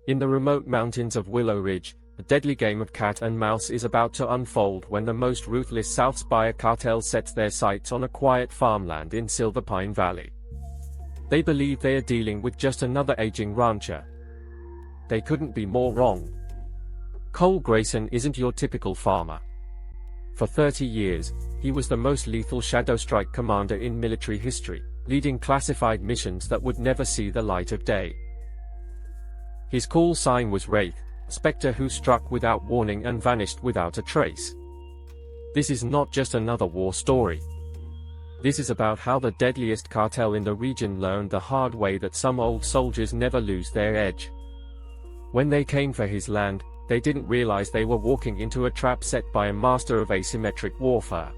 In the remote mountains of Willow Ridge, a deadly game of cat and mouse is about to unfold when the most ruthless South Spire cartel sets their sights on a quiet farmland in Silver Pine Valley. They believe they are dealing with just another aging rancher. They couldn't be more wrong. Cole Grayson isn't your typical farmer. For 30 years, he was the most lethal Shadow Strike commander in military history, leading classified missions that would never see the light of day. His call sign was Wraith, a specter who struck without warning and vanished without a trace. This is not just another war story. This is about how the deadliest cartel in the region learned the hard way that some old soldiers never lose their edge. When they came for his land, they didn't realize they were walking into a trap set by a master of asymmetric warfare.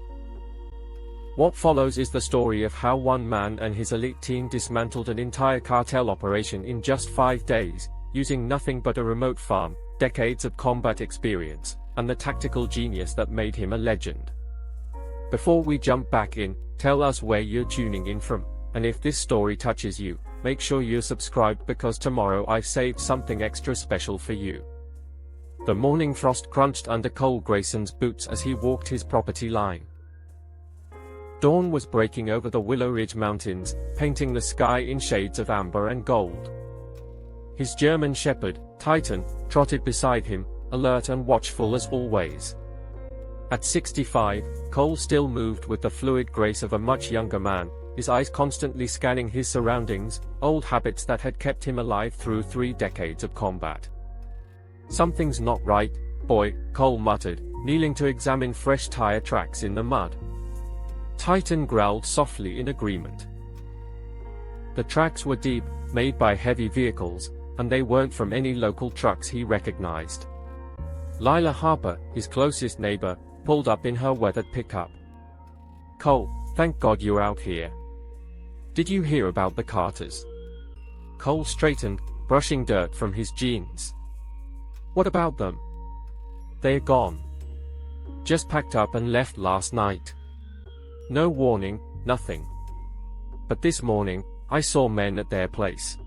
What follows is the story of how one man and his elite team dismantled an entire cartel operation in just 5 days, using nothing but a remote farm, decades of combat experience, and the tactical genius that made him a legend. Before we jump back in, tell us where you're tuning in from, and if this story touches you, make sure you're subscribed because tomorrow I've saved something extra special for you. The morning frost crunched under Cole Grayson's boots as he walked his property line. Dawn was breaking over the Willow Ridge Mountains, painting the sky in shades of amber and gold. His German shepherd, Titan, trotted beside him, alert and watchful as always. At 65, Cole still moved with the fluid grace of a much younger man, his eyes constantly scanning his surroundings, old habits that had kept him alive through 3 decades of combat. "Something's not right, boy," Cole muttered, kneeling to examine fresh tire tracks in the mud. Titan growled softly in agreement. The tracks were deep, made by heavy vehicles, and they weren't from any local trucks he recognized. Lila Harper, his closest neighbor, pulled up in her weathered pickup. "Cole, thank God you're out here. Did you hear about the Carters?" Cole straightened, brushing dirt from his jeans. "What about them?" "They're gone. Just packed up and left last night. No warning, nothing. But this morning, I saw men at their place.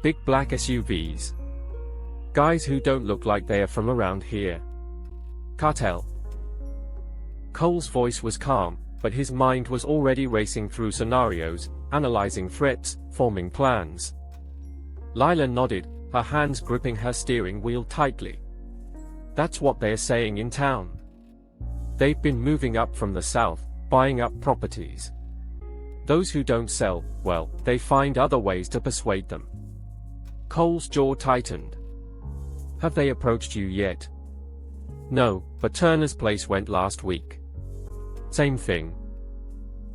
Big black SUVs. Guys who don't look like they are from around here. Cartel." Cole's voice was calm, but his mind was already racing through scenarios, analyzing threats, forming plans. Lila nodded, her hands gripping her steering wheel tightly. "That's what they're saying in town. They've been moving up from the south, buying up properties. Those who don't sell, well, they find other ways to persuade them." Cole's jaw tightened. "Have they approached you yet?" "No, but Turner's place went last week. Same thing.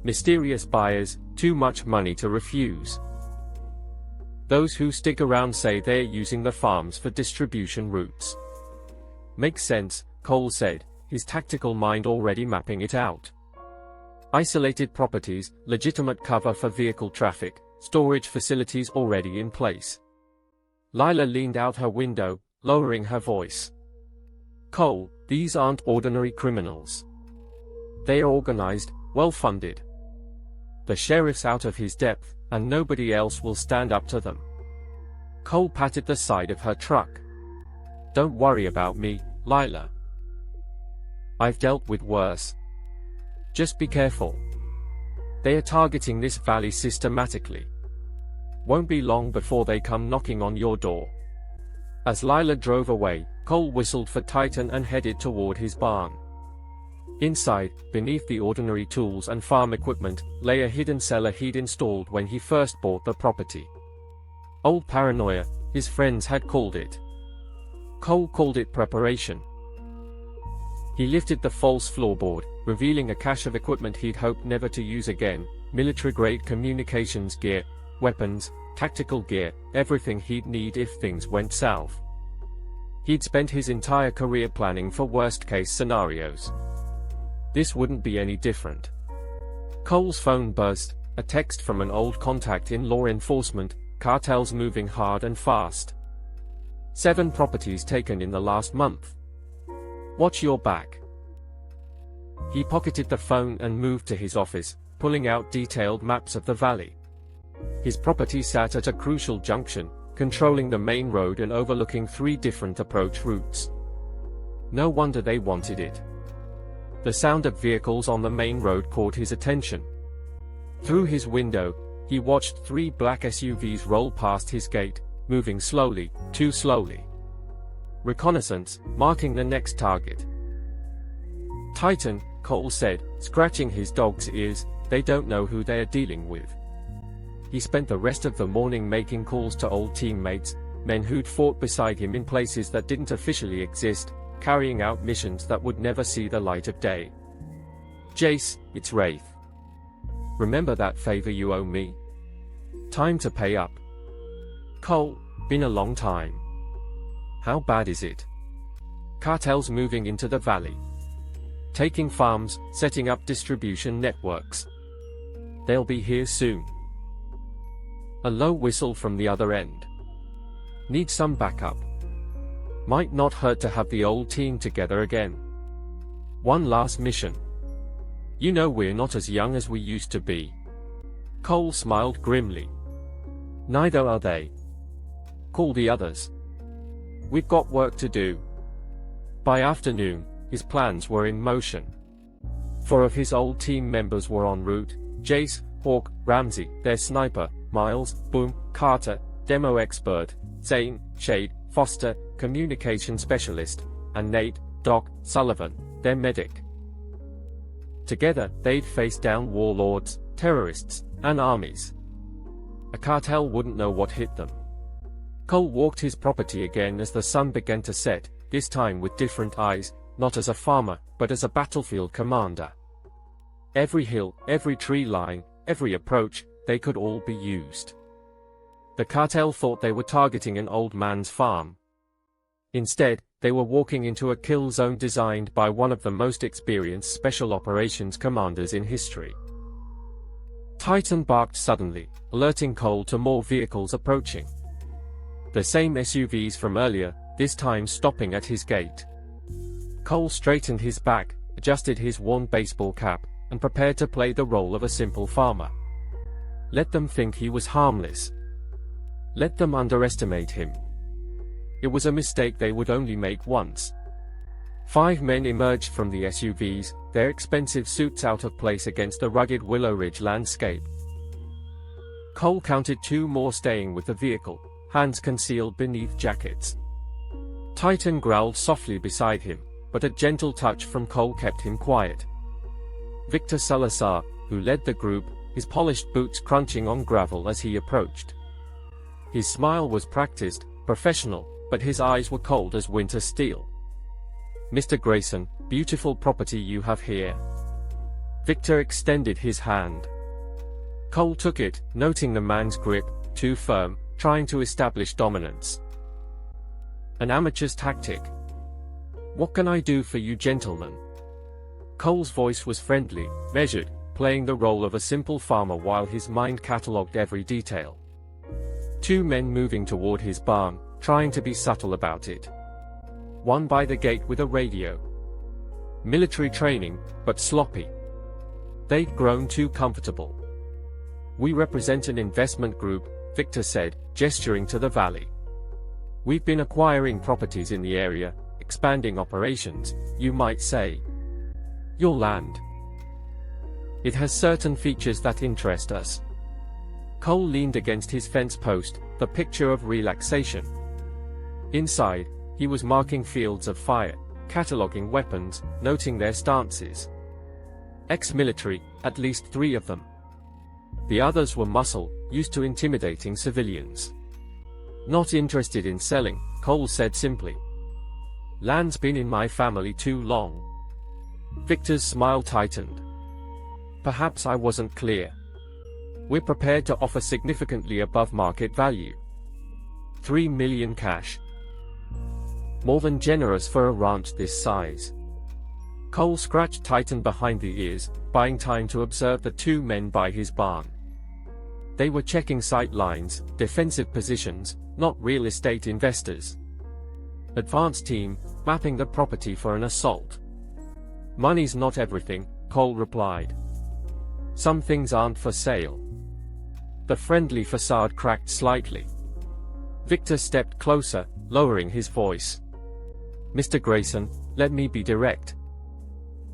Mysterious buyers, too much money to refuse. Those who stick around say they're using the farms for distribution routes." "Makes sense," Cole said, his tactical mind already mapping it out. Isolated properties, legitimate cover for vehicle traffic, storage facilities already in place. Lila leaned out her window, lowering her voice. "Cole, these aren't ordinary criminals. They are organized, well-funded. The sheriff's out of his depth, and nobody else will stand up to them." Cole patted the side of her truck. "Don't worry about me, Lila. I've dealt with worse. Just be careful. They are targeting this valley systematically. Won't be long before they come knocking on your door." As Lila drove away, Cole whistled for Titan and headed toward his barn. Inside, beneath the ordinary tools and farm equipment, lay a hidden cellar he'd installed when he first bought the property. Old paranoia, his friends had called it. Cole called it preparation. He lifted the false floorboard, revealing a cache of equipment he'd hoped never to use again: military-grade communications gear, weapons, tactical gear, everything he'd need if things went south. He'd spent his entire career planning for worst-case scenarios. This wouldn't be any different. Cole's phone buzzed, a text from an old contact in law enforcement: "Cartels moving hard and fast. 7 properties taken in the last month. Watch your back." He pocketed the phone and moved to his office, pulling out detailed maps of the valley. His property sat at a crucial junction, controlling the main road and overlooking 3 different approach routes. No wonder they wanted it. The sound of vehicles on the main road caught his attention. Through his window, he watched 3 black SUVs roll past his gate, moving slowly, too slowly. Reconnaissance, marking the next target. Titan, Cole said, scratching his dog's ears, they don't know who they are dealing with. He spent the rest of the morning making calls to old teammates, men who'd fought beside him in places that didn't officially exist, carrying out missions that would never see the light of day. Jace, it's Wraith. Remember that favor you owe me? Time to pay up. Cole, been a long time. How bad is it? Cartels moving into the valley. Taking farms, setting up distribution networks. They'll be here soon. A low whistle from the other end. Need some backup. Might not hurt to have the old team together again. One last mission. You know we're not as young as we used to be. Cole smiled grimly. Neither are they. Call the others. We've got work to do. By afternoon, his plans were in motion. 4 of his old team members were en route: Jace, Hawk, Ramsey, their sniper, Miles, Boom, Carter, demo expert, Zane, Shade, Foster, communication specialist, and Nate, Doc, Sullivan, their medic. Together, they'd face down warlords, terrorists, and armies. A cartel wouldn't know what hit them. Cole walked his property again as the sun began to set, this time with different eyes, not as a farmer, but as a battlefield commander. Every hill, every tree line, every approach, they could all be used. The cartel thought they were targeting an old man's farm. Instead, they were walking into a kill zone designed by one of the most experienced special operations commanders in history. Titan barked suddenly, alerting Cole to more vehicles approaching. The same SUVs from earlier, this time stopping at his gate. Cole straightened his back, adjusted his worn baseball cap, and prepared to play the role of a simple farmer. Let them think he was harmless. Let them underestimate him. It was a mistake they would only make once. 5 men emerged from the SUVs, their expensive suits out of place against the rugged Willow Ridge landscape. Cole counted 2 more staying with the vehicle, hands concealed beneath jackets. Titan growled softly beside him, but a gentle touch from Cole kept him quiet. Victor Salazar, who led the group, his polished boots crunching on gravel as he approached. His smile was practiced, professional, but his eyes were cold as winter steel. Mr. Grayson, beautiful property you have here. Victor extended his hand. Cole took it, noting the man's grip, too firm, trying to establish dominance. An amateur's tactic. What can I do for you gentlemen? Cole's voice was friendly, measured, playing the role of a simple farmer while his mind catalogued every detail. 2 men moving toward his barn, trying to be subtle about it. One by the gate with a radio. Military training, but sloppy. They'd grown too comfortable. We represent an investment group, Victor said, gesturing to the valley. We've been acquiring properties in the area, expanding operations, you might say. Your land. It has certain features that interest us. Cole leaned against his fence post, the picture of relaxation. Inside, he was marking fields of fire, cataloging weapons, noting their stances. Ex-military, at least 3 of them. The others were muscle, used to intimidating civilians. Not interested in selling, Cole said simply. Land's been in my family too long. Victor's smile tightened. Perhaps I wasn't clear. We're prepared to offer significantly above market value. 3 million cash. More than generous for a ranch this size. Cole scratched Titan behind the ears, buying time to observe the 2 men by his barn. They were checking sight lines, defensive positions, not real estate investors. Advanced team, mapping the property for an assault. Money's not everything, Cole replied. Some things aren't for sale. The friendly facade cracked slightly. Victor stepped closer, lowering his voice. "Mr. Grayson, let me be direct.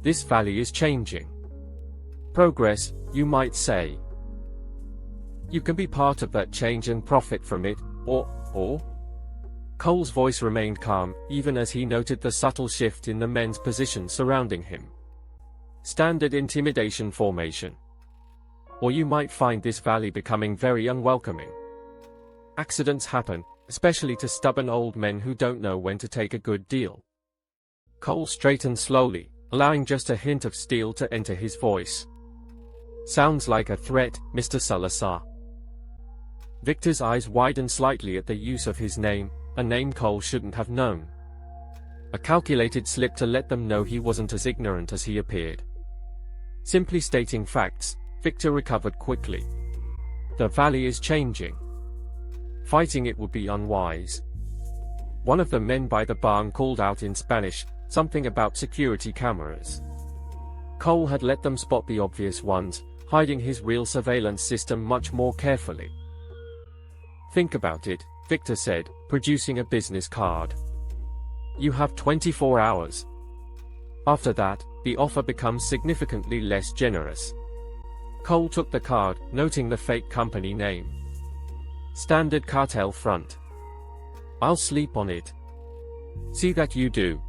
This valley is changing. Progress, you might say. You can be part of that change and profit from it, or... Cole's voice remained calm, even as he noted the subtle shift in the men's positions surrounding him. Standard intimidation formation. Or you might find this valley becoming very unwelcoming. Accidents happen, especially to stubborn old men who don't know when to take a good deal." Cole straightened slowly, allowing just a hint of steel to enter his voice. "Sounds like a threat, Mr. Salazar." Victor's eyes widened slightly at the use of his name, a name Cole shouldn't have known. A calculated slip to let them know he wasn't as ignorant as he appeared. Simply stating facts, Victor recovered quickly. "The valley is changing. Fighting it would be unwise." One of the men by the barn called out in Spanish, something about security cameras. Cole had let them spot the obvious ones, hiding his real surveillance system much more carefully. "Think about it," Victor said, producing a business card. "You have 24 hours. After that, the offer becomes significantly less generous." Cole took the card, noting the fake company name. "Standard Cartel Front. I'll sleep on it." "See that you do."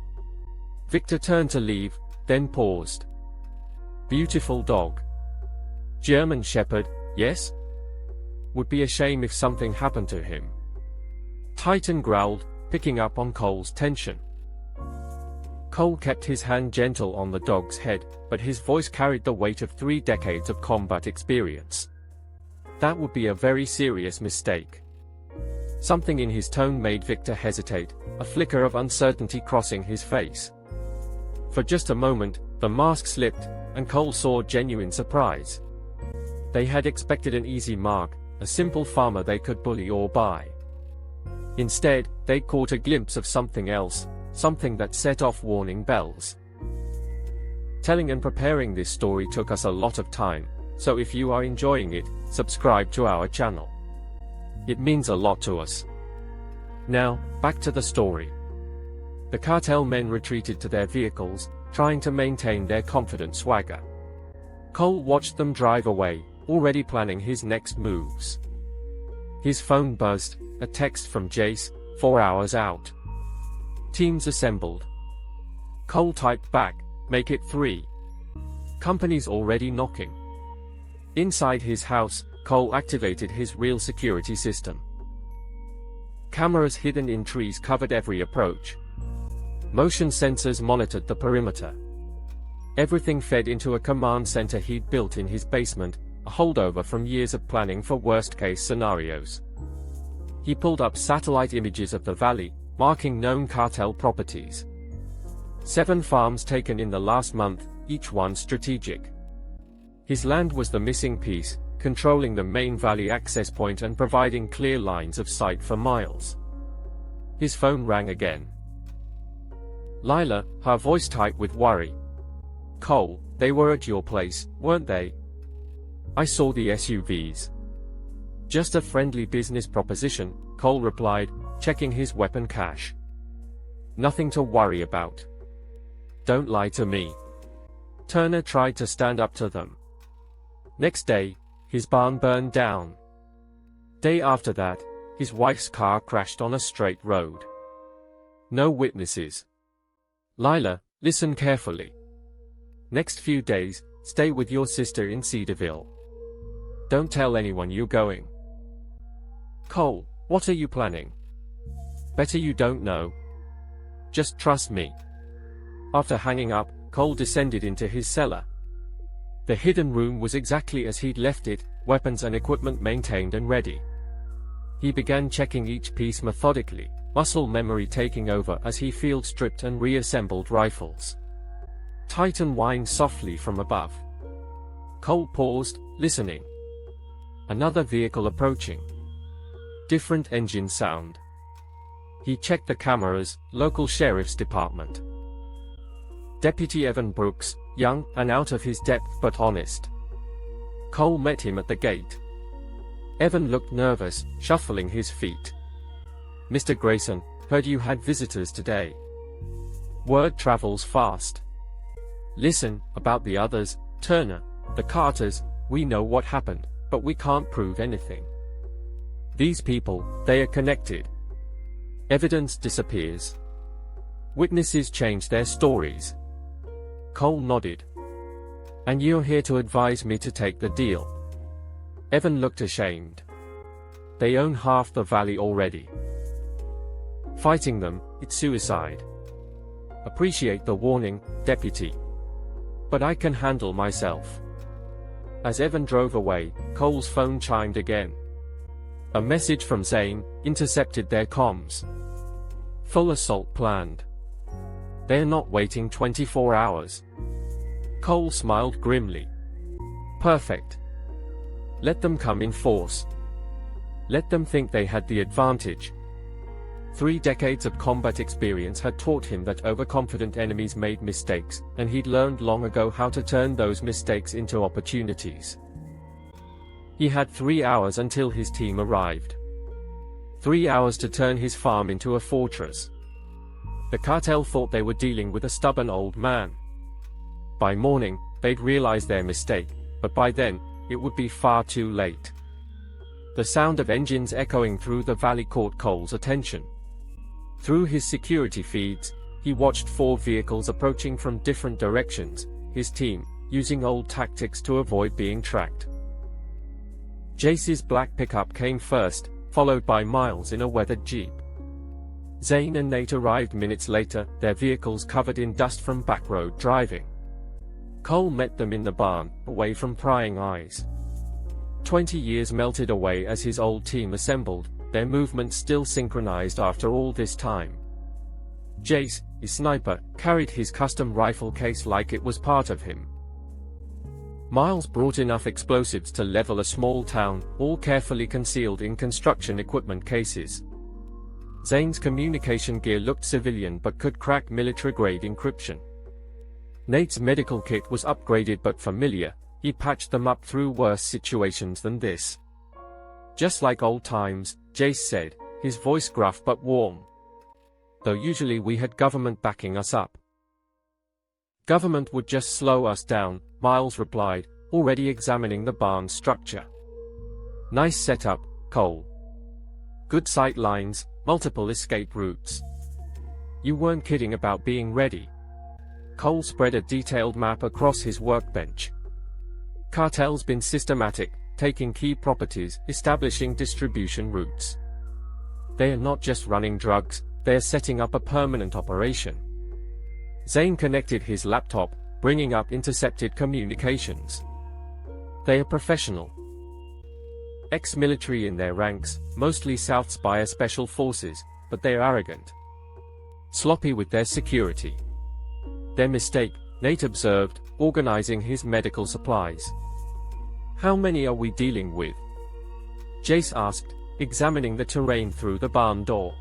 Victor turned to leave, then paused. "Beautiful dog. German Shepherd, yes? Would be a shame if something happened to him." Titan growled, picking up on Cole's tension. Cole kept his hand gentle on the dog's head, but his voice carried the weight of 3 decades of combat experience. That would be a very serious mistake. Something in his tone made Victor hesitate, a flicker of uncertainty crossing his face. For just a moment, the mask slipped, and Cole saw genuine surprise. They had expected an easy mark, a simple farmer they could bully or buy. Instead, they caught a glimpse of something else, something that set off warning bells. Telling and preparing this story took us a lot of time, so if you are enjoying it, subscribe to our channel. It means a lot to us. Now, back to the story. The cartel men retreated to their vehicles, trying to maintain their confident swagger. Cole watched them drive away, already planning his next moves. His phone buzzed, a text from Jace, 4 hours out. Teams assembled. Cole typed back, "Make it 3. Company's already knocking." Inside his house, Cole activated his real security system. Cameras hidden in trees covered every approach. Motion sensors monitored the perimeter. Everything fed into a command center he'd built in his basement, a holdover from years of planning for worst-case scenarios. He pulled up satellite images of the valley, marking known cartel properties. 7 farms taken in the last month, each one strategic. His land was the missing piece, controlling the main valley access point and providing clear lines of sight for miles. His phone rang again. Lila, her voice tight with worry. "Cole, they were at your place, weren't they? I saw the SUVs." "Just a friendly business proposition," Cole replied, checking his weapon cache. "Nothing to worry about. Don't lie to me." Turner tried to stand up to them. Next day, his barn burned down. Day after that, his wife's car crashed on a straight road. No witnesses. Lila, listen carefully. Next few days, stay with your sister in Cedarville. Don't tell anyone you're going. Cole, what are you planning? Better you don't know. Just trust me. After hanging up, Cole descended into his cellar. The hidden room was exactly as he'd left it, weapons and equipment maintained and ready. He began checking each piece methodically, muscle memory taking over as he field-stripped and reassembled rifles. Titan whined softly from above. Cole paused, listening. Another vehicle approaching. Different engine sound. He checked the cameras, local sheriff's department. Deputy Evan Brooks, young and out of his depth but honest. Cole met him at the gate. Evan looked nervous, shuffling his feet. Mr. Grayson, heard you had visitors today. Word travels fast. Listen, about the others, Turner, the Carters, we know what happened, but we can't prove anything. These people, they are connected. Evidence disappears. Witnesses change their stories. Cole nodded. And you're here to advise me to take the deal. Evan looked ashamed. They own half the valley already. Fighting them, it's suicide. Appreciate the warning, Deputy. But I can handle myself. As Evan drove away, Cole's phone chimed again. A message from Zane intercepted their comms. Full assault planned. They're not waiting 24 hours. Cole smiled grimly. Perfect. Let them come in force. Let them think they had the advantage. 3 decades of combat experience had taught him that overconfident enemies made mistakes, and he'd learned long ago how to turn those mistakes into opportunities. He had 3 hours until his team arrived. 3 hours to turn his farm into a fortress. The cartel thought they were dealing with a stubborn old man. By morning, they'd realize their mistake, but by then, it would be far too late. The sound of engines echoing through the valley caught Cole's attention. Through his security feeds, he watched 4 vehicles approaching from different directions, his team, using old tactics to avoid being tracked. Jace's black pickup came first, followed by Miles in a weathered Jeep. Zane and Nate arrived minutes later, their vehicles covered in dust from backroad driving. Cole met them in the barn, away from prying eyes. 20 years melted away as his old team assembled, their movements still synchronized after all this time. Jace, his sniper, carried his custom rifle case like it was part of him. Miles brought enough explosives to level a small town, all carefully concealed in construction equipment cases. Zane's communication gear looked civilian but could crack military-grade encryption. Nate's medical kit was upgraded but familiar, he patched them up through worse situations than this. Just like old times, Jace said, his voice gruff but warm. Though usually we had government backing us up. Government would just slow us down, Miles replied, already examining the barn's structure. Nice setup, Cole. Good sight lines, multiple escape routes. You weren't kidding about being ready. Cole spread a detailed map across his workbench. Cartel's been systematic, taking key properties, establishing distribution routes. They are not just running drugs, they are setting up a permanent operation. Zane connected his laptop, bringing up intercepted communications. They are professional. Ex-military in their ranks, mostly South Spire special forces, but they are arrogant. Sloppy with their security. Their mistake, Nate observed, organizing his medical supplies. How many are we dealing with? Jace asked, examining the terrain through the barn door.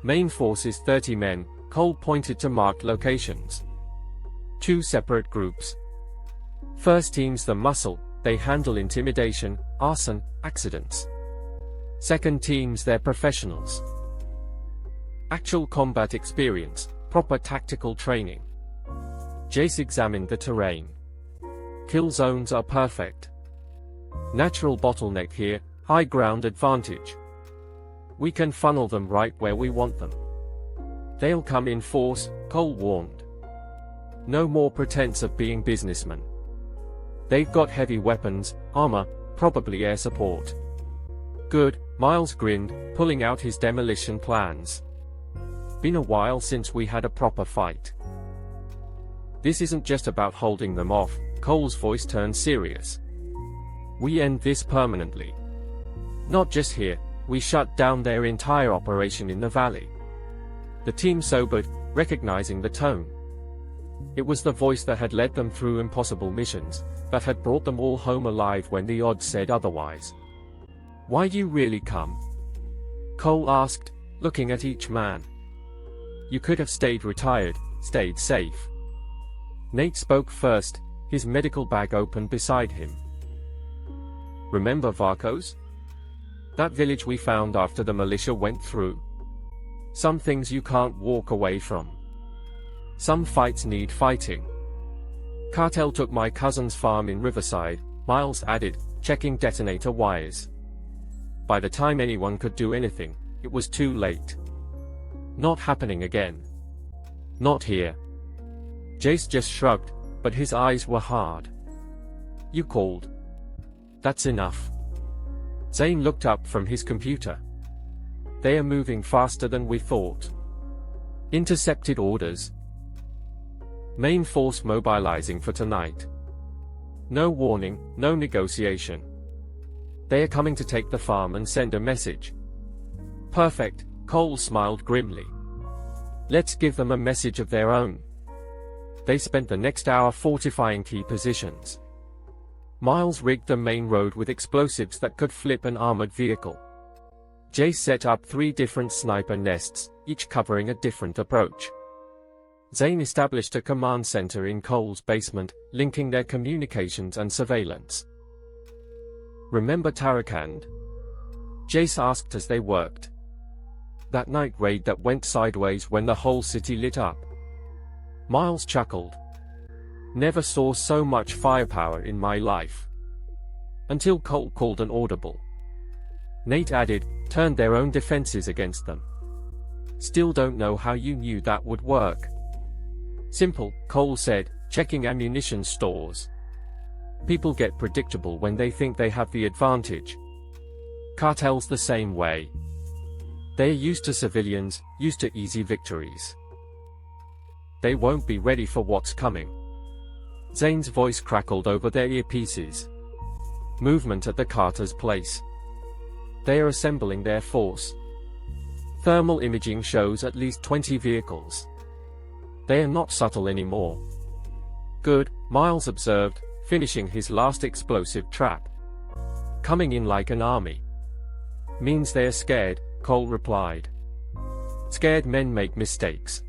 Main force is 30 men, Cole pointed to marked locations. 2 separate groups. First team's the muscle, they handle intimidation, arson, accidents. Second team's their professionals. Actual combat experience, proper tactical training. Jace examined the terrain. Kill zones are perfect. Natural bottleneck here, high ground advantage. We can funnel them right where we want them. They'll come in force, Cole warned. No more pretense of being businessmen. They've got heavy weapons, armor, probably air support. Good, Miles grinned, pulling out his demolition plans. Been a while since we had a proper fight. This isn't just about holding them off, Cole's voice turned serious. We end this permanently. Not just here, we shut down their entire operation in the valley. The team sobered, recognizing the tone. It was the voice that had led them through impossible missions, that had brought them all home alive when the odds said otherwise. Why'd you really come? Cole asked, looking at each man. You could have stayed retired, stayed safe. Nate spoke first, his medical bag open beside him. Remember Varcos? That village we found after the militia went through. Some things you can't walk away from. Some fights need fighting. Cartel took my cousin's farm in Riverside, Miles added, checking detonator wires. By the time anyone could do anything, it was too late. Not happening again. Not here. Jace just shrugged, but his eyes were hard. You called. That's enough. Zane looked up from his computer. They are moving faster than we thought. Intercepted orders. Main force mobilizing for tonight. No warning, no negotiation. They are coming to take the farm and send a message. Perfect, Cole smiled grimly. Let's give them a message of their own. They spent the next hour fortifying key positions. Miles rigged the main road with explosives that could flip an armored vehicle. Jace set up 3 different sniper nests, each covering a different approach. Zane established a command center in Cole's basement, linking their communications and surveillance. Remember Tarakand? Jace asked as they worked. That night raid that went sideways when the whole city lit up. Miles chuckled. Never saw so much firepower in my life. Until Cole called an audible. Nate added, turned their own defenses against them. Still don't know how you knew that would work. Simple, Cole said, checking ammunition stores. People get predictable when they think they have the advantage. Cartels the same way. They're used to civilians, used to easy victories. They won't be ready for what's coming. Zane's voice crackled over their earpieces. Movement at the Carter's place. They are assembling their force. Thermal imaging shows at least 20 vehicles. They are not subtle anymore. Good, Miles observed, finishing his last explosive trap. Coming in like an army. Means they are scared, Cole replied. Scared men make mistakes.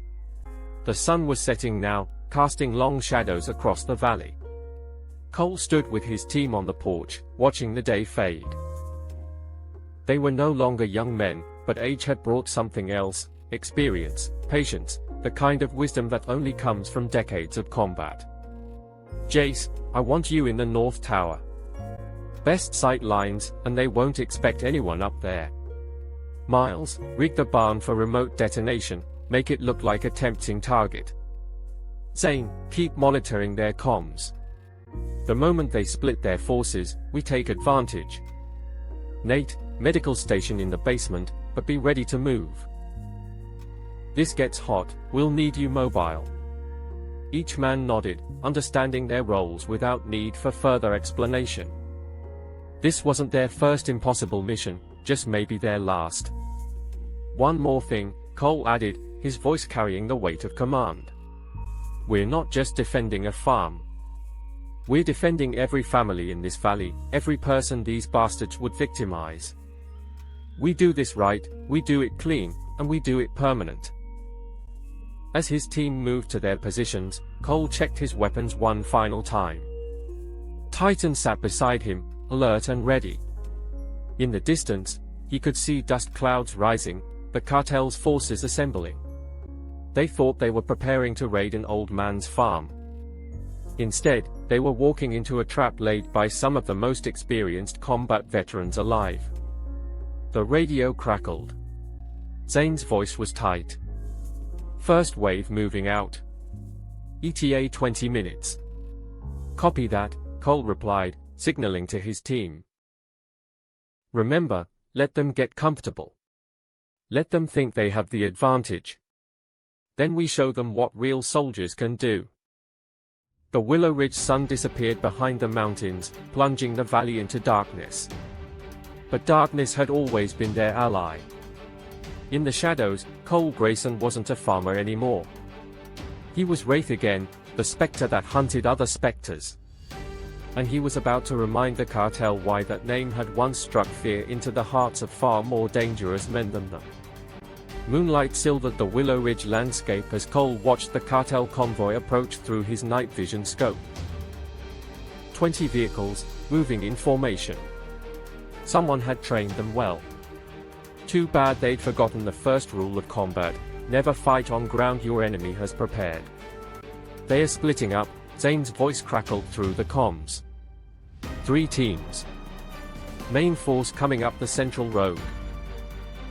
The sun was setting now, casting long shadows across the valley. Cole stood with his team on the porch, watching the day fade. They were no longer young men, but age had brought something else, experience, patience, the kind of wisdom that only comes from decades of combat. Jace, I want you in the North Tower. Best sight lines, and they won't expect anyone up there. Miles, rig the barn for remote detonation, make it look like a tempting target. Zane, keep monitoring their comms. The moment they split their forces, we take advantage. Nate, medical station in the basement, but be ready to move. This gets hot, we'll need you mobile. Each man nodded, understanding their roles without need for further explanation. This wasn't their first impossible mission, just maybe their last. One more thing, Cole added, his voice carrying the weight of command. We're not just defending a farm. We're defending every family in this valley, every person these bastards would victimize. We do this right, we do it clean, and we do it permanent. As his team moved to their positions, Cole checked his weapons one final time. Titan sat beside him, alert and ready. In the distance, he could see dust clouds rising, the cartel's forces assembling. They thought they were preparing to raid an old man's farm. Instead, they were walking into a trap laid by some of the most experienced combat veterans alive. The radio crackled. Zane's voice was tight. First wave moving out. ETA 20 minutes. Copy that, Cole replied, signaling to his team. Remember, let them get comfortable. Let them think they have the advantage. Then we show them what real soldiers can do. The Willow Ridge sun disappeared behind the mountains, plunging the valley into darkness. But darkness had always been their ally. In the shadows, Cole Grayson wasn't a farmer anymore. He was Wraith again, the specter that hunted other specters. And he was about to remind the cartel why that name had once struck fear into the hearts of far more dangerous men than them. Moonlight silvered the Willow Ridge landscape as Cole watched the cartel convoy approach through his night vision scope. 20 vehicles, moving in formation. Someone had trained them well. Too bad they'd forgotten the first rule of combat: never fight on ground your enemy has prepared. They are splitting up, Zane's voice crackled through the comms. 3 teams. Main force coming up the central road.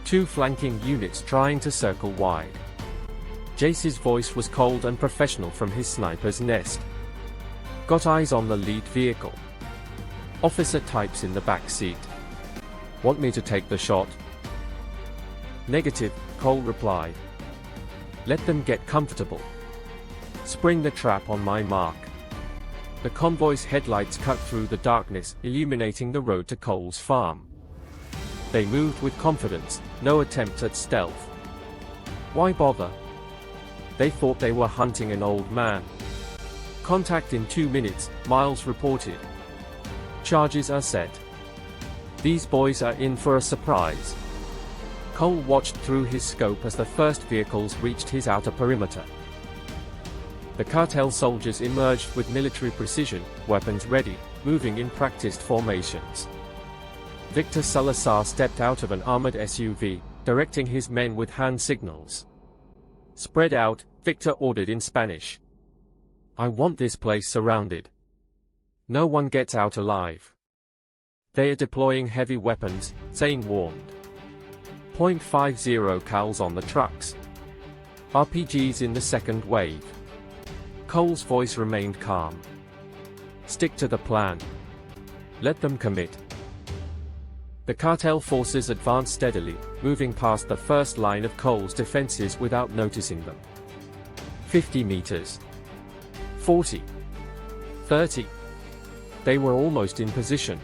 2 flanking units trying to circle wide. Jace's voice was cold and professional from his sniper's nest. Got eyes on the lead vehicle. Officer types in the back seat. Want me to take the shot? Negative, Cole replied. Let them get comfortable. Spring the trap on my mark. The convoy's headlights cut through the darkness, illuminating the road to Cole's farm. They moved with confidence, no attempt at stealth. Why bother? They thought they were hunting an old man. Contact in 2 minutes, Miles reported. Charges are set. These boys are in for a surprise. Cole watched through his scope as the first vehicles reached his outer perimeter. The cartel soldiers emerged with military precision, weapons ready, moving in practiced formations. Victor Salazar stepped out of an armored SUV, directing his men with hand signals. Spread out, Victor ordered in Spanish. I want this place surrounded. No one gets out alive. They are deploying heavy weapons, Zane warned. .50 cals on the trucks. RPGs in the second wave. Cole's voice remained calm. Stick to the plan. Let them commit. The cartel forces advanced steadily, moving past the first line of Cole's defenses without noticing them. 50 meters. 40. 30. They were almost in position.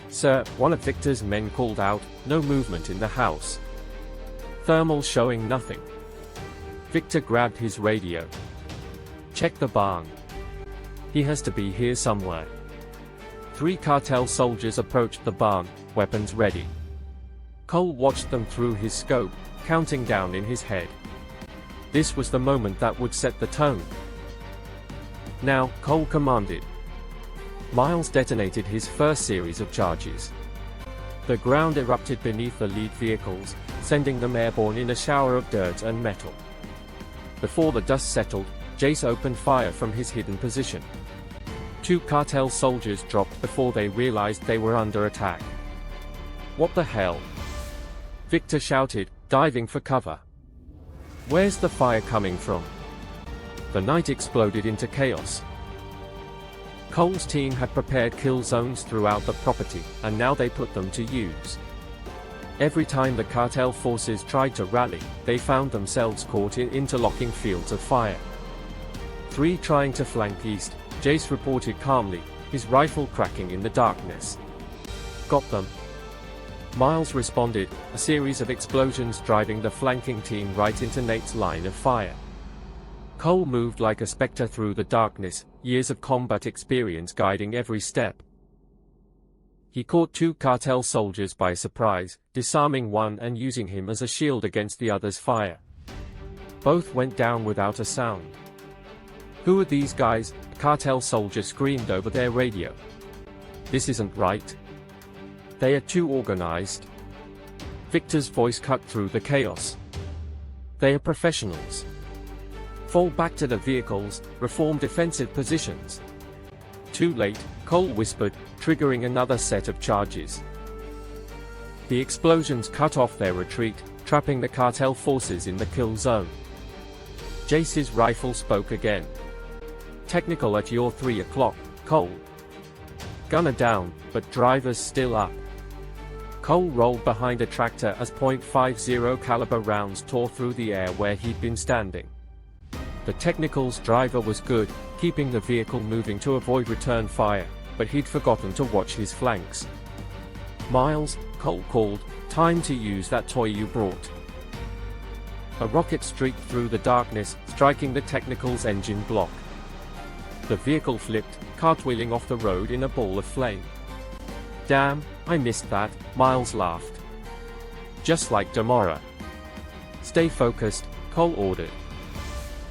Sir, one of Victor's men called out, no movement in the house. Thermal showing nothing. Victor grabbed his radio. Check the barn. He has to be here somewhere. 3 cartel soldiers approached the barn, weapons ready. Cole watched them through his scope, counting down in his head. This was the moment that would set the tone. Now, Cole commanded. Miles detonated his first series of charges. The ground erupted beneath the lead vehicles, sending them airborne in a shower of dirt and metal. Before the dust settled, Jace opened fire from his hidden position. 2 cartel soldiers dropped before they realized they were under attack. What the hell? Victor shouted, diving for cover. Where's the fire coming from? The night exploded into chaos. Cole's team had prepared kill zones throughout the property, and now they put them to use. Every time the cartel forces tried to rally, they found themselves caught in interlocking fields of fire. 3 trying to flank east, Jace reported calmly, his rifle cracking in the darkness. Got them. Miles responded, a series of explosions driving the flanking team right into Nate's line of fire. Cole moved like a specter through the darkness, years of combat experience guiding every step. He caught 2 cartel soldiers by surprise, disarming one and using him as a shield against the other's fire. Both went down without a sound. Who are these guys? A cartel soldier screamed over their radio. This isn't right. They are too organized. Victor's voice cut through the chaos. They are professionals. Fall back to the vehicles, reform defensive positions. Too late, Cole whispered, triggering another set of charges. The explosions cut off their retreat, trapping the cartel forces in the kill zone. Jace's rifle spoke again. Technical at your 3 o'clock, Cole. Gunner down, but drivers still up. Cole rolled behind a tractor as .50 caliber rounds tore through the air where he'd been standing. The Technical's driver was good, keeping the vehicle moving to avoid return fire, but he'd forgotten to watch his flanks. Miles, Cole called, time to use that toy you brought. A rocket streaked through the darkness, striking the Technical's engine block. The vehicle flipped, cartwheeling off the road in a ball of flame. Damn, I missed that, Miles laughed. Just like Damara. Stay focused, Cole ordered.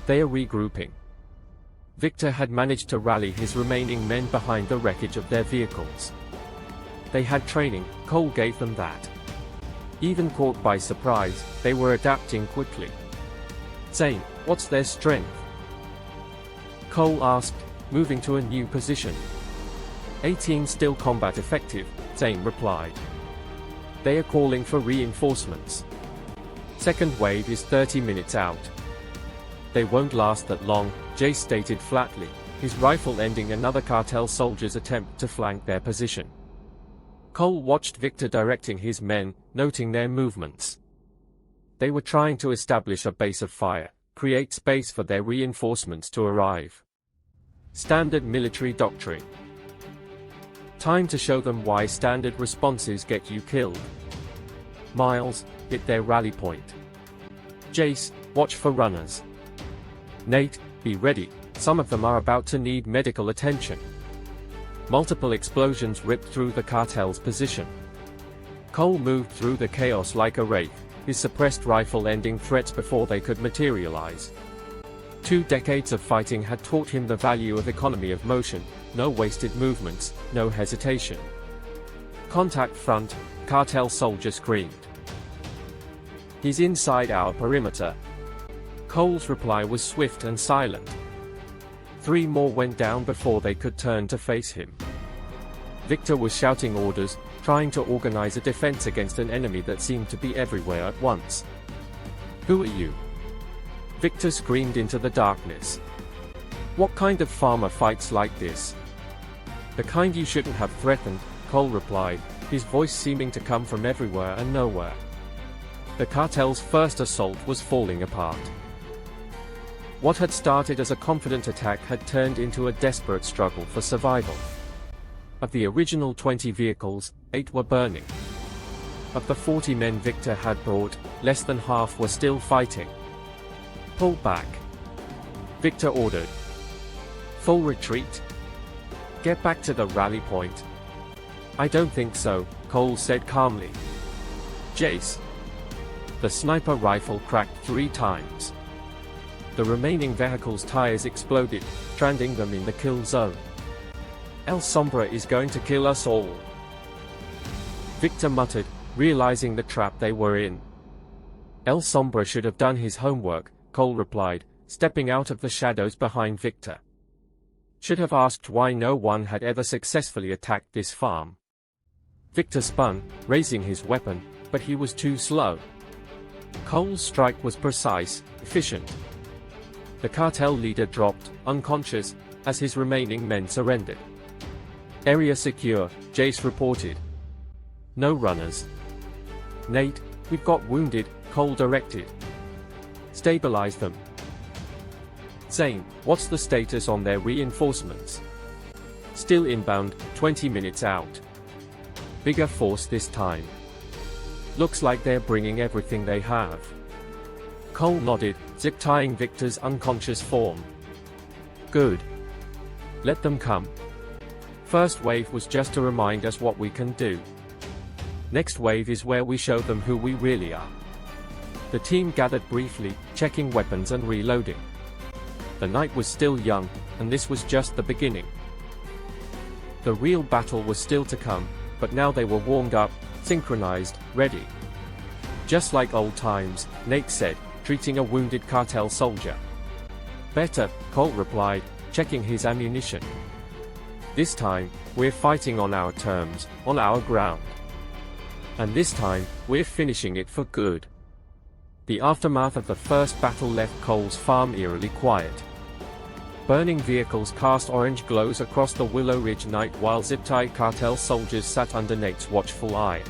They are regrouping. Victor had managed to rally his remaining men behind the wreckage of their vehicles. They had training, Cole gave them that. Even caught by surprise, they were adapting quickly. Zane, what's their strength? Cole asked, moving to a new position. 18 still combat effective, Zane replied. They are calling for reinforcements. Second wave is 30 minutes out. They won't last that long, Jace stated flatly, his rifle ending another cartel soldier's attempt to flank their position. Cole watched Victor directing his men, noting their movements. They were trying to establish a base of fire, create space for their reinforcements to arrive. Standard military doctrine. Time to show them why standard responses get you killed. Miles, hit their rally point. Jace, watch for runners. Nate, be ready, some of them are about to need medical attention. Multiple explosions ripped through the cartel's position. Cole moved through the chaos like a wraith, his suppressed rifle ending threats before they could materialize. 2 decades of fighting had taught him the value of economy of motion, no wasted movements, no hesitation. Contact front, cartel soldier screamed. He's inside our perimeter. Cole's reply was swift and silent. 3 more went down before they could turn to face him. Victor was shouting orders, trying to organize a defense against an enemy that seemed to be everywhere at once. Who are you? Victor screamed into the darkness. What kind of farmer fights like this? The kind you shouldn't have threatened, Cole replied, his voice seeming to come from everywhere and nowhere. The cartel's first assault was falling apart. What had started as a confident attack had turned into a desperate struggle for survival. Of the original 20 vehicles, 8 were burning. Of the 40 men Victor had brought, less than half were still fighting. Pull back. Victor ordered. Full retreat. Get back to the rally point. I don't think so, Cole said calmly. Jace. The sniper rifle cracked 3 times. The remaining vehicle's tires exploded, stranding them in the kill zone. El Sombra is going to kill us all. Victor muttered, realizing the trap they were in. El Sombra should have done his homework, Cole replied, stepping out of the shadows behind Victor. Should have asked why no one had ever successfully attacked this farm. Victor spun, raising his weapon, but he was too slow. Cole's strike was precise, efficient. The cartel leader dropped, unconscious, as his remaining men surrendered. Area secure, Jace reported. No runners. Nate, we've got wounded, Cole directed. Stabilize them. Zane, what's the status on their reinforcements? Still inbound, 20 minutes out. Bigger force this time. Looks like they're bringing everything they have. Cole nodded, zip-tying Victor's unconscious form. Good. Let them come. First wave was just to remind us what we can do. Next wave is where we show them who we really are. The team gathered briefly, checking weapons and reloading. The night was still young, and this was just the beginning. The real battle was still to come, but now they were warmed up, synchronized, ready. Just like old times, Nate said, treating a wounded cartel soldier. Better, Cole replied, checking his ammunition. This time, we're fighting on our terms, on our ground. And this time, we're finishing it for good. The aftermath of the first battle left Cole's farm eerily quiet. Burning vehicles cast orange glows across the Willow Ridge night while zip-tied cartel soldiers sat under Nate's watchful eye.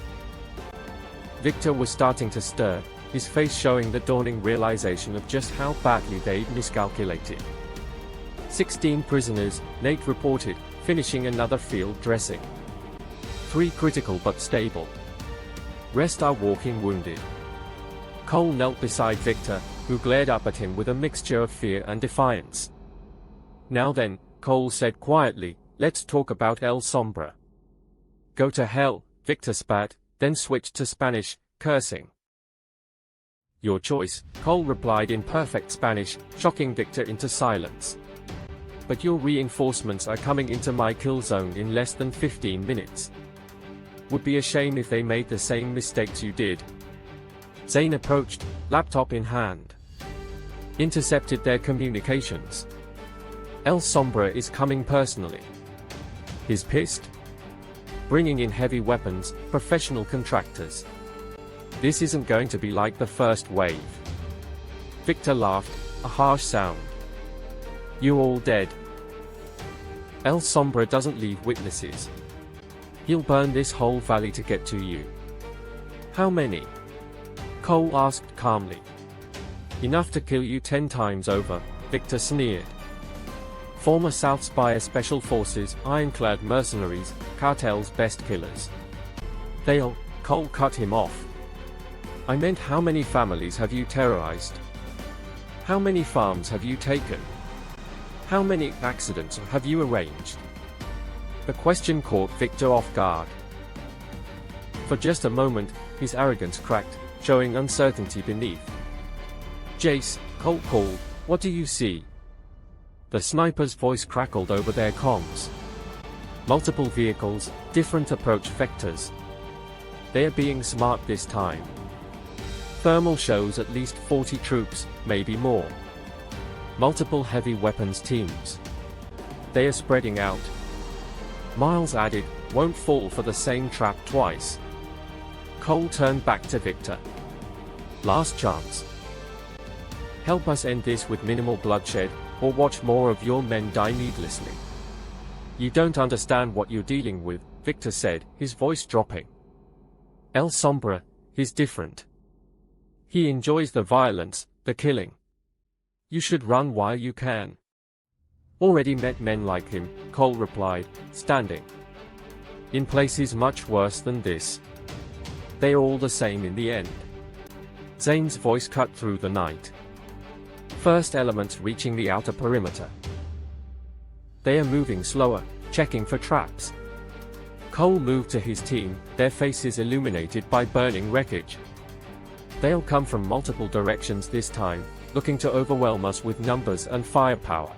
Victor was starting to stir, his face showing the dawning realization of just how badly they'd miscalculated. 16 prisoners, Nate reported, finishing another field dressing. 3 critical but stable. Rest are walking wounded. Cole knelt beside Victor, who glared up at him with a mixture of fear and defiance. Now then, Cole said quietly, let's talk about El Sombra. Go to hell, Victor spat, then switched to Spanish, cursing. Your choice, Cole replied in perfect Spanish, shocking Victor into silence. But your reinforcements are coming into my kill zone in less than 15 minutes. Would be a shame if they made the same mistakes you did. Zane approached, laptop in hand. Intercepted their communications. El Sombra is coming personally. He's pissed. Bringing in heavy weapons, professional contractors. This isn't going to be like the first wave. Victor laughed, a harsh sound. You're all dead. El Sombra doesn't leave witnesses. He'll burn this whole valley to get to you. How many? Cole asked calmly. Enough to kill you 10 times over, Victor sneered. Former South Spire Special Forces, ironclad mercenaries, Cartel's best killers. They'll, Cole cut him off. I meant, how many families have you terrorized? How many farms have you taken? How many accidents have you arranged? The question caught Victor off guard. For just a moment, his arrogance cracked, showing uncertainty beneath. Jace, Cole called, what do you see? The sniper's voice crackled over their comms. Multiple vehicles, different approach vectors. They are being smart this time. Thermal shows at least 40 troops, maybe more. Multiple heavy weapons teams. They are spreading out. Miles added, won't fall for the same trap twice. Cole turned back to Victor. Last chance. Help us end this with minimal bloodshed, or watch more of your men die needlessly. You don't understand what you're dealing with, Victor said, his voice dropping. El Sombra, he's different. He enjoys the violence, the killing. You should run while you can. Already met men like him, Cole replied, standing. In places much worse than this. They're all the same in the end. Zane's voice cut through the night. First elements reaching the outer perimeter. They are moving slower, checking for traps. Cole moved to his team, their faces illuminated by burning wreckage. They'll come from multiple directions this time, looking to overwhelm us with numbers and firepower.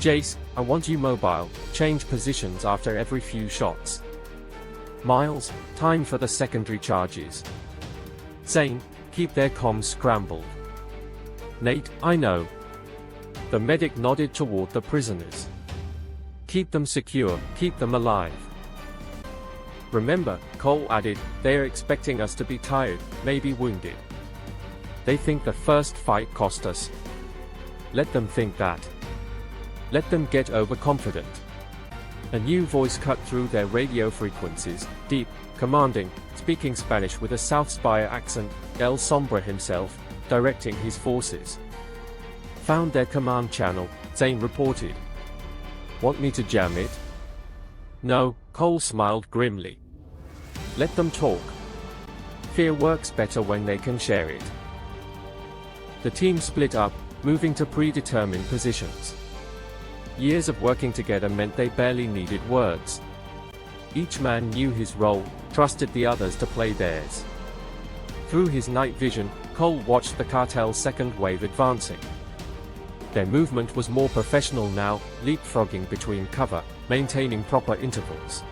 Jace, I want you mobile, change positions after every few shots. Miles, time for the secondary charges. Zane, keep their comms scrambled. Nate, I know. The medic nodded toward the prisoners. Keep them secure, keep them alive. Remember, Cole added, they are expecting us to be tired, maybe wounded. They think the first fight cost us. Let them think that. Let them get overconfident. A new voice cut through their radio frequencies, deep, commanding, speaking Spanish with a South Spire accent, El Sombra himself, directing his forces. Found their command channel, Zane reported. Want me to jam it? No, Cole smiled grimly. Let them talk. Fear works better when they can share it. The team split up, moving to predetermined positions. Years of working together meant they barely needed words. Each man knew his role, trusted the others to play theirs. Through his night vision, Cole watched the cartel's second wave advancing. Their movement was more professional now, leapfrogging between cover, maintaining proper intervals.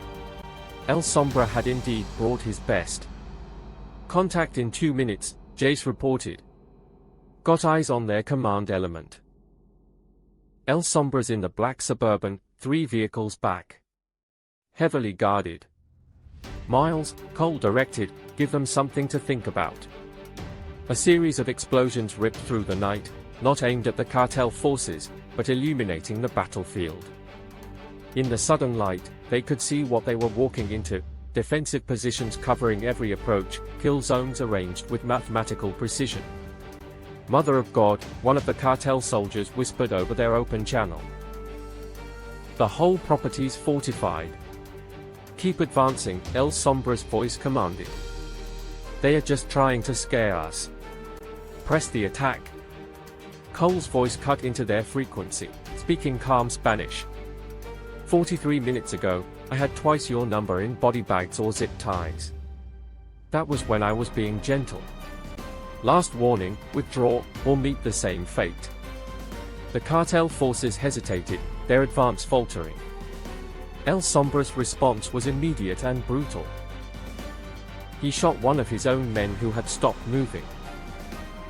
El Sombra had indeed brought his best. Contact in 2 minutes, Jace reported. Got eyes on their command element. El Sombra's in the black Suburban, 3 vehicles back. Heavily guarded. Miles, Cole directed, give them something to think about. A series of explosions ripped through the night, not aimed at the cartel forces, but illuminating the battlefield. In the sudden light, they could see what they were walking into, defensive positions covering every approach, kill zones arranged with mathematical precision. Mother of God, one of the cartel soldiers whispered over their open channel. The whole property's fortified. Keep advancing, El Sombra's voice commanded. They are just trying to scare us. Press the attack. Cole's voice cut into their frequency, speaking calm Spanish. 43 minutes ago, I had twice your number in body bags or zip ties. That was when I was being gentle. Last warning, withdraw, or meet the same fate. The cartel forces hesitated, their advance faltering. El Sombra's response was immediate and brutal. He shot one of his own men who had stopped moving.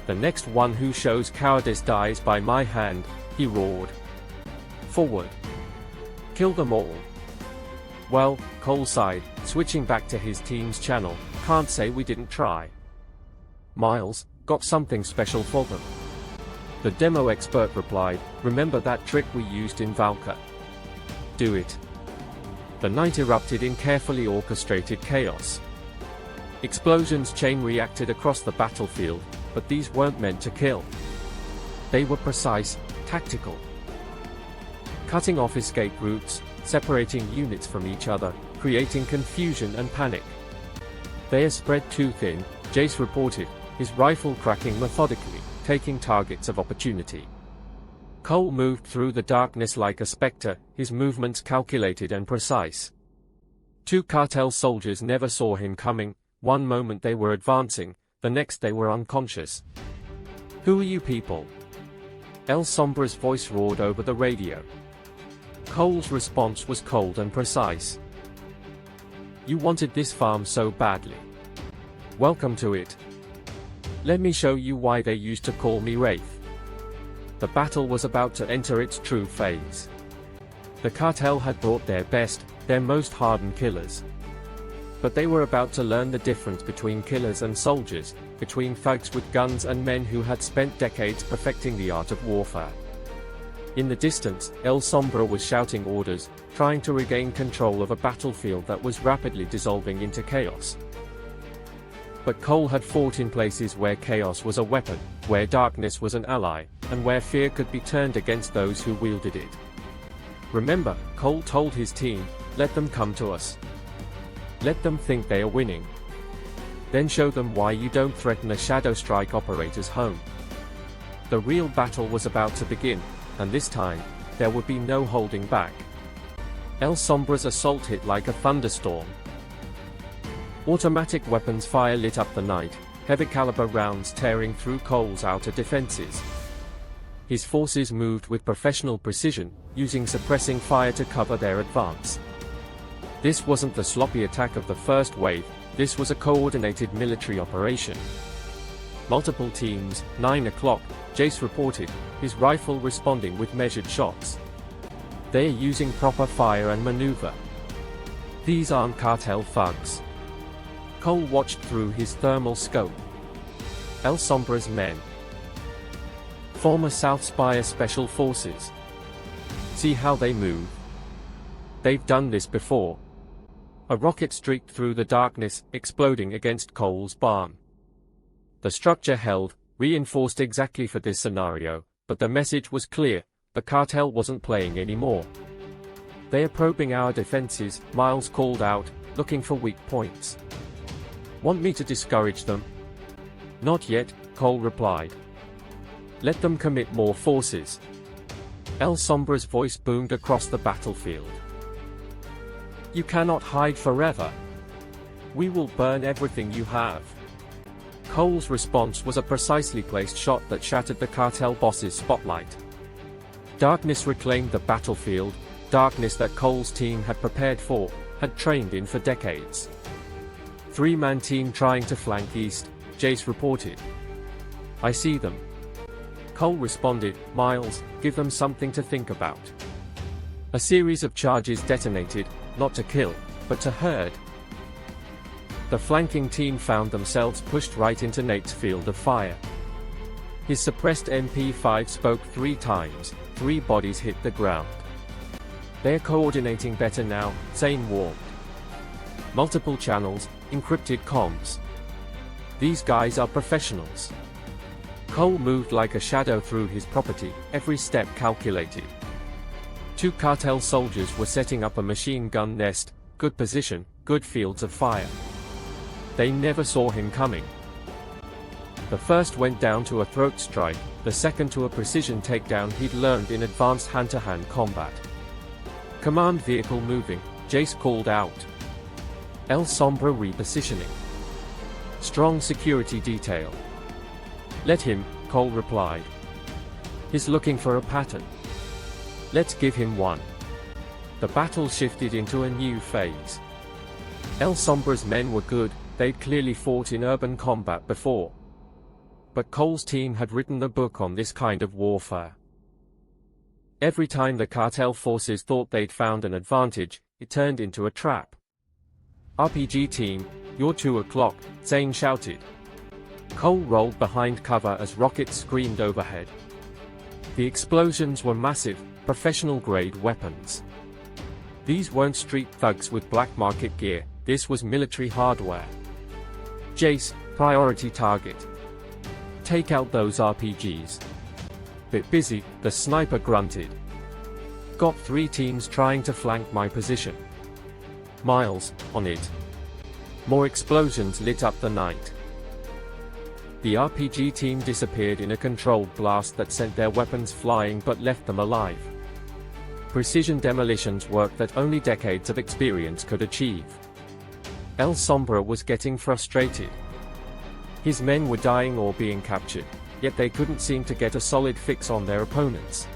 "The next one who shows cowardice dies by my hand," he roared. "Forward! Kill them all!" "Well," Cole sighed, switching back to his team's channel, "can't say we didn't try. Miles, got something special for them." The demo expert replied, "Remember that trick we used in Valka? Do it." The night erupted in carefully orchestrated chaos. Explosions chain reacted across the battlefield, but these weren't meant to kill. They were precise, tactical. Cutting off escape routes, separating units from each other, creating confusion and panic. "They are spread too thin," Jace reported, his rifle cracking methodically, taking targets of opportunity. Cole moved through the darkness like a spectre, his movements calculated and precise. Two cartel soldiers never saw him coming. One moment they were advancing, the next they were unconscious. "Who are you people?" El Sombra's voice roared over the radio. Cole's response was cold and precise. "You wanted this farm so badly. Welcome to it. Let me show you why they used to call me Wraith." The battle was about to enter its true phase. The cartel had brought their best, their most hardened killers. But they were about to learn the difference between killers and soldiers, between thugs with guns and men who had spent decades perfecting the art of warfare. In the distance, El Sombra was shouting orders, trying to regain control of a battlefield that was rapidly dissolving into chaos. But Cole had fought in places where chaos was a weapon, where darkness was an ally, and where fear could be turned against those who wielded it. "Remember," Cole told his team, "let them come to us. Let them think they are winning. Then show them why you don't threaten a Shadow Strike operator's home." The real battle was about to begin, and this time, there would be no holding back. El Sombra's assault hit like a thunderstorm. Automatic weapons fire lit up the night, heavy-caliber rounds tearing through Cole's outer defenses. His forces moved with professional precision, using suppressing fire to cover their advance. This wasn't the sloppy attack of the first wave, this was a coordinated military operation. Multiple teams, 9 o'clock, Jace reported, his rifle responding with measured shots. "They are using proper fire and maneuver. These aren't cartel thugs." Cole watched through his thermal scope. El Sombra's men. Former South Spire Special Forces. See how they move? They've done this before. A rocket streaked through the darkness, exploding against Cole's barn. The structure held, reinforced exactly for this scenario, but the message was clear, the cartel wasn't playing anymore. "They are probing our defenses," Miles called out, looking for weak points. "Want me to discourage them?" "Not yet," Cole replied. "Let them commit more forces." El Sombra's voice boomed across the battlefield. "You cannot hide forever. We will burn everything you have." Cole's response was a precisely placed shot that shattered the cartel boss's spotlight. Darkness reclaimed the battlefield, darkness that Cole's team had prepared for, had trained in for decades. Three-man team trying to flank east, Jace reported. "I see them." Cole responded, "Miles, give them something to think about." A series of charges detonated, not to kill, but to herd. The flanking team found themselves pushed right into Nate's field of fire. His suppressed MP5 spoke 3 times, 3 bodies hit the ground. "They're coordinating better now," Zane warned. "Multiple channels, encrypted comms. These guys are professionals." Cole moved like a shadow through his property, every step calculated. 2 cartel soldiers were setting up a machine gun nest, good position, good fields of fire. They never saw him coming. The first went down to a throat strike, the second to a precision takedown he'd learned in advanced hand-to-hand combat. "Command vehicle moving," Jace called out. El Sombra repositioning. "Strong security detail." "Let him," Cole replied. "He's looking for a pattern. Let's give him one." The battle shifted into a new phase. El Sombra's men were good, They'd clearly fought in urban combat before. But Cole's team had written the book on this kind of warfare. Every time the cartel forces thought they'd found an advantage, it turned into a trap. "RPG team, you're 2 o'clock," Zane shouted. Cole rolled behind cover as rockets screamed overhead. The explosions were massive, professional-grade weapons. These weren't street thugs with black market gear, this was military hardware. "Jace, priority target. Take out those RPGs." "Bit busy," the sniper grunted. "Got 3 teams trying to flank my position." "Miles, on it." More explosions lit up the night. The RPG team disappeared in a controlled blast that sent their weapons flying but left them alive. Precision demolitions work that only decades of experience could achieve. El Sombra was getting frustrated. His men were dying or being captured, yet they couldn't seem to get a solid fix on their opponents.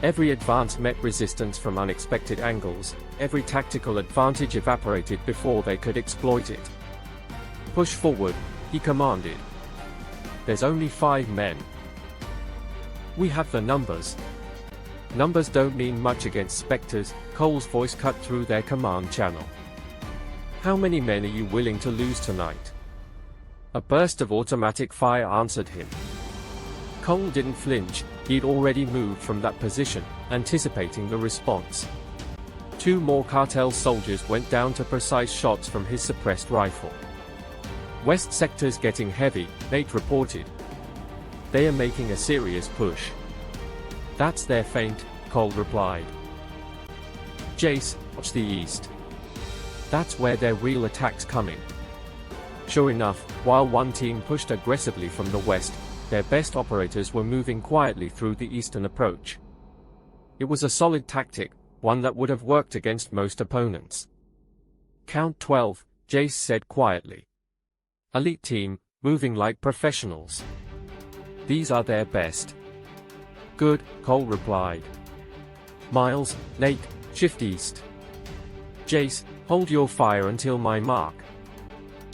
Every advance met resistance from unexpected angles, every tactical advantage evaporated before they could exploit it. "Push forward," he commanded. "There's only 5 men. We have the numbers." "Numbers don't mean much against specters," Cole's voice cut through their command channel. "How many men are you willing to lose tonight?" A burst of automatic fire answered him. Cole didn't flinch, he'd already moved from that position, anticipating the response. 2 more cartel soldiers went down to precise shots from his suppressed rifle. "West sector's getting heavy," Nate reported. "They are making a serious push." "That's their feint," Cole replied. "Jace, watch the east. That's where their real attack's coming." Sure enough, while one team pushed aggressively from the west, their best operators were moving quietly through the eastern approach. It was a solid tactic, one that would have worked against most opponents. "Count 12, Jace said quietly. "Elite team, moving like professionals. These are their best." "Good," Cole replied. "Miles, Nate, shift east. Jace, hold your fire until my mark.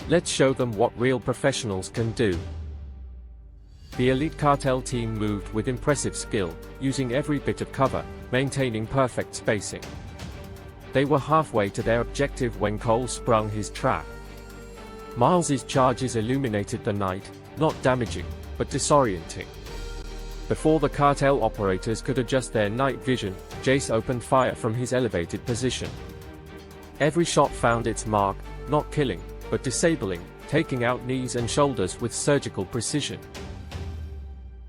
Let's show them what real professionals can do." The elite cartel team moved with impressive skill, using every bit of cover, maintaining perfect spacing. They were halfway to their objective when Cole sprung his trap. Miles's charges illuminated the night, not damaging, but disorienting. Before the cartel operators could adjust their night vision, Jace opened fire from his elevated position. Every shot found its mark, not killing, but disabling, taking out knees and shoulders with surgical precision.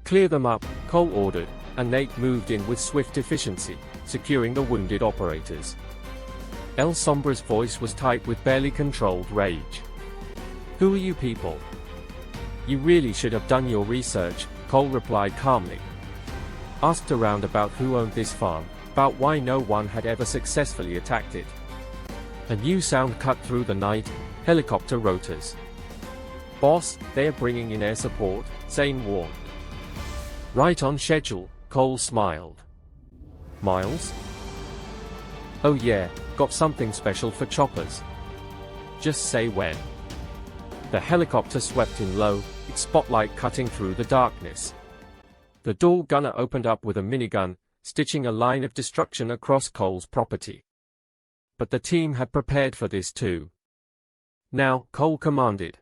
"Clear them up," Cole ordered, and Nate moved in with swift efficiency, securing the wounded operators. El Sombra's voice was tight with barely controlled rage. "Who are you people?" "You really should have done your research," Cole replied calmly. "Asked around about who owned this farm, about why no one had ever successfully attacked it." A new sound cut through the night, helicopter rotors. "Boss, they are bringing in air support," Zane warned. "Right on schedule," Cole smiled. "Miles?" "Oh yeah, got something special for choppers. Just say when." The helicopter swept in low, its spotlight cutting through the darkness. The door gunner opened up with a minigun, stitching a line of destruction across Cole's property. But the team had prepared for this too. "Now," Cole commanded.